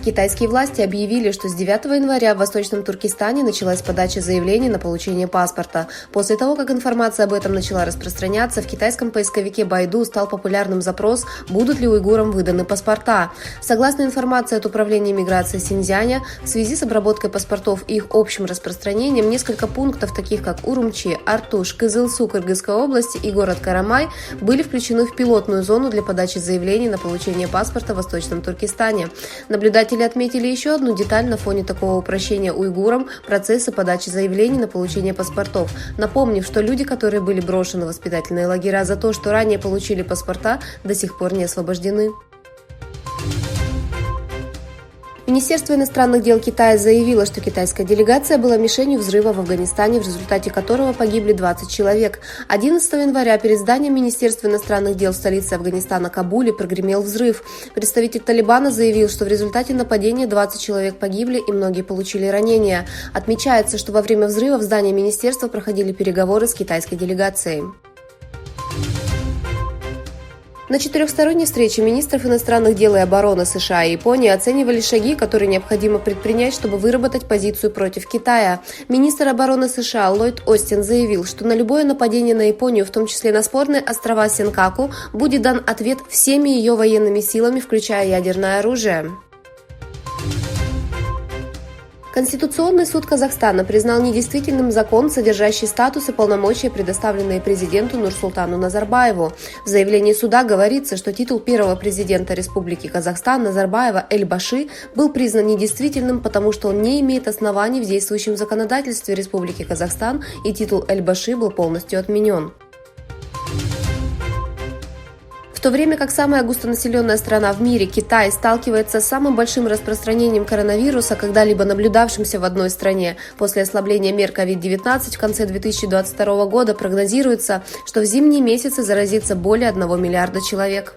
Китайские власти объявили, что с 9 января в Восточном Туркестане началась подача заявлений на получение паспорта. После того, как информация об этом начала распространяться, в китайском поисковике Байду стал популярным запрос, будут ли уйгурам выданы паспорта. Согласно информации от Управления миграции Синьцзяня, в связи с обработкой паспортов и их общим распространением, несколько пунктов, таких как Урумчи, Артуш, Кызылсу Кыргызской области и город Карамай, были включены в пилотную зону для подачи заявлений на получение паспорта в Восточном Туркестане. Наблюдатели отметили еще одну деталь на фоне такого упрощения уйгурам процесса подачи заявлений на получение паспортов, напомнив, что люди, которые были брошены в воспитательные лагеря за то, что ранее получили паспорта, до сих пор не освобождены. Министерство иностранных дел Китая заявило, что китайская делегация была мишенью взрыва в Афганистане, в результате которого погибли 20 человек. 11 января перед зданием Министерства иностранных дел в столице Афганистана Кабуле прогремел взрыв. Представитель Талибана заявил, что в результате нападения 20 человек погибли и многие получили ранения. Отмечается, что во время взрыва в здании министерства проходили переговоры с китайской делегацией. На четырехсторонней встрече министров иностранных дел и обороны США и Японии оценивали шаги, которые необходимо предпринять, чтобы выработать позицию против Китая. Министр обороны США Ллойд Остин заявил, что на любое нападение на Японию, в том числе на спорные острова Сенкаку, будет дан ответ всеми ее военными силами, включая ядерное оружие. Конституционный суд Казахстана признал недействительным закон, содержащий статус и полномочия, предоставленные президенту Нурсултану Назарбаеву. В заявлении суда говорится, что титул первого президента Республики Казахстан Назарбаева Эль-Баши был признан недействительным, потому что он не имеет оснований в действующем законодательстве Республики Казахстан, и титул Эль-Баши был полностью отменен. В то время как самая густонаселенная страна в мире, Китай, сталкивается с самым большим распространением коронавируса, когда-либо наблюдавшимся в одной стране. После ослабления мер COVID-19 в конце 2022 года прогнозируется, что в зимние месяцы заразится более 1 миллиарда человек.